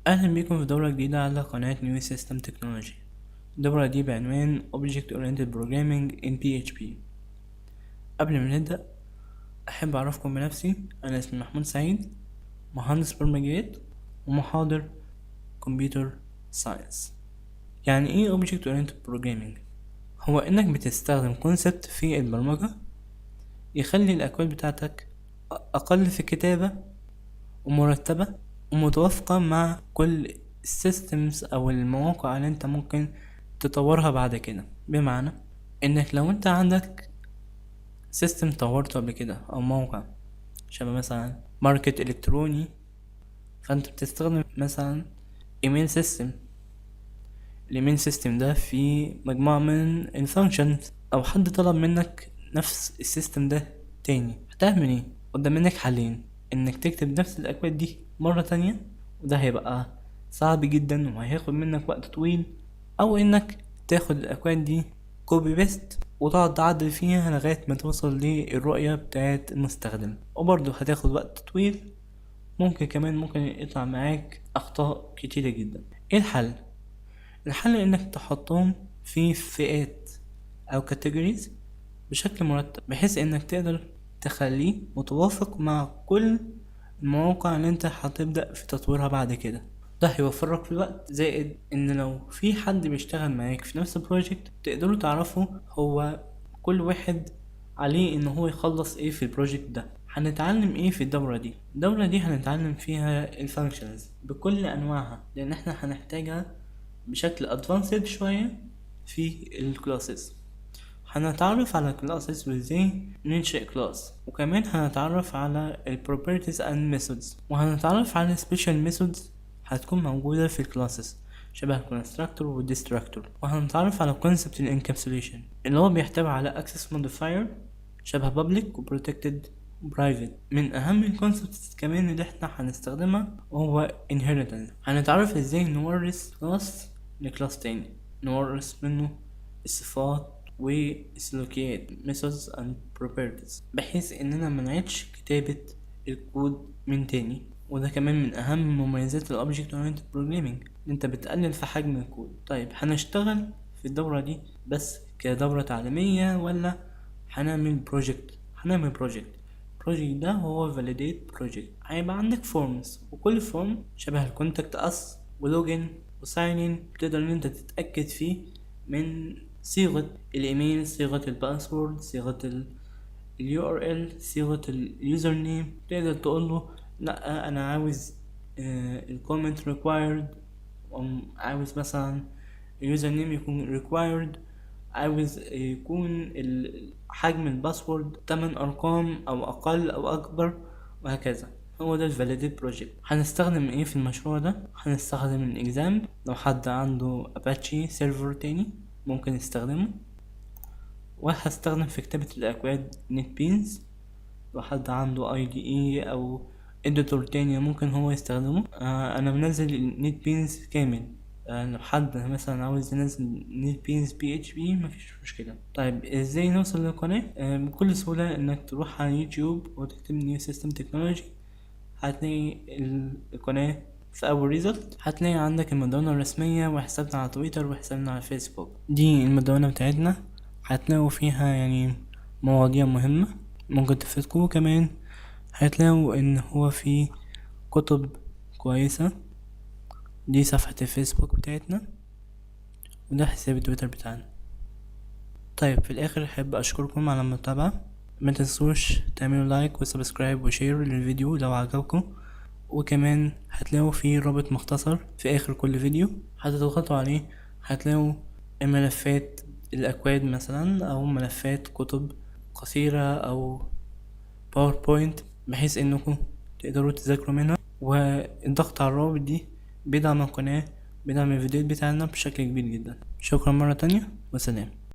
أهلا بيكم في دورة جديدة على قناة نيو سيستم تكنولوجي. الدورة دي بعنوان Object Oriented Programming in PHP. قبل ما نبدأ أحب أعرفكم بنفسي. أنا اسمي محمود سعيد، مهندس برمجيات ومحاضر كمبيوتر ساينس. يعني ايه Object Oriented Programming؟ هو إنك بتستخدم كونسبت في البرمجة يخلي الأكواد بتاعتك أقل في الكتابة ومرتبة ومتوافقة مع كل السيستمز أو المواقع اللي انت ممكن تطورها بعد كده. بمعنى انك لو انت عندك سيستم طورته قبل كده او موقع شبه مثلا ماركت الكتروني، فانت بتستخدم مثلا ايميل سيستم. الايميل سيستم ده فيه مجموعة من الفانكشنز، او حد طلب منك نفس السيستم ده تاني، هتعمل ايه؟ قدام منك حلين: انك تكتب نفس الاكواد دي مرة تانية، وده هيبقى صعب جدا وهياخد منك وقت طويل، او انك تاخد الاكواد دي كوبي بيست وتقعد تعدل فيها لغاية ما توصل للرؤية بتاعت المستخدم، وبرضه هتاخد وقت طويل. ممكن يطلع معاك اخطاء كتيرة جدا. ايه الحل؟ الحل انك تحطهم في فئات او categories بشكل مرتب، بحيث انك تقدر تخليه متوافق مع كل المواقع اللي انت هتبدأ في تطويرها بعد كده. ده هيوفرك في الوقت، زائد ان لو في حد بيشتغل معاك في نفس البروجكت تقدروا تعرفوا هو كل واحد عليه ان هو يخلص ايه في البروجكت ده. هنتعلم ايه في الدورة دي هنتعلم فيها الفانكشنز بكل انواعها، لان احنا هنحتاجها بشكل ادفانسد شوية في الكلاسز. هنتعرف على classes وازاي ننشئ class، وكمان هنتعرف على ال properties and methods، وهنتعرف على special methods هتكون موجودة في الكلاسز شبه constructor و destructor، وهنتعرف على concept ال encapsulation اللي هو بيحتوي على access modifier شبه public و protected و private. من أهم ال concepts كمان اللي احنا هنستخدمها وهو inheritance. هنتعرف ازاي نورث class لكلاس تاني، نورث منه الصفات والسلوكيات methods and properties، بحيث اننا منعيدش كتابة الكود من تاني. وده كمان من اهم مميزات ال Object Oriented Programming، ان انت بتقلل في حجم الكود. طيب هنشتغل في الدورة دي بس كدورة تعليمية ولا هنعمل بروجكت؟ هنعمل بروجكت ده هو validate project. هيبقى عندك forms، وكل فورم شبه ال contact us ولوجن وساين بتقدر ان انت تتأكد فيه من صيغة الايميل، صيغة الباسورد، صيغة ال URL، صيغة اليوزر نيم. تقدر تقوله لا انا عاوز الكومنت required، عاوز مثلا اليوزر نيم يكون required، عاوز يكون حجم الباسورد 8 ارقام او اقل او اكبر، وهكذا. هو ده الفاليديت بروجكت. هنستخدم ايه في المشروع ده؟ هنستخدم الاكزام. لو حد عنده اباتشي سيرفر تاني ممكن يستخدمه، وهستخدم في كتابة الاكواد نت بينز. لو حد عنده IDE او اديتور تاني ممكن هو يستخدمه. انا منزل نت بينز كامل. لو حد مثلا عاوز ينزل نت بينز PHP مفيش مشكلة. طيب ازاي نوصل للقناة؟ بكل سهولة انك تروح على يوتيوب وتكتب نيو سيستم تكنولوجي، هتلاقي القناة في أول ريزلت. هتلاقي عندك المدونة الرسمية وحسابنا على تويتر وحسابنا على فيسبوك. دي المدونة بتاعتنا، هتلاقوا فيها يعني مواضيع مهمة ممكن تفيدكم. كمان هتلاقوا ان هو في كتب كويسة. دي صفحة الفيسبوك بتاعتنا، وده حساب التويتر بتاعنا. طيب في الاخر احب اشكركم على المتابعة. ما تنسوش تعملوا لايك وسبسكرايب وشير للفيديو لو عجبكم، وكمان هتلاقوا فيه رابط مختصر في اخر كل فيديو هتضغطوا عليه، هتلاقوا ملفات الاكواد مثلا او ملفات كتب قصيرة او باوربوينت، بحيث انكم تقدروا تذاكروا منها. والضغط على الرابط دي بيدعم القناة، بيدعم الفيديوهات بتاعنا بشكل كبير جدا. شكرا مرة تانية، وسلام.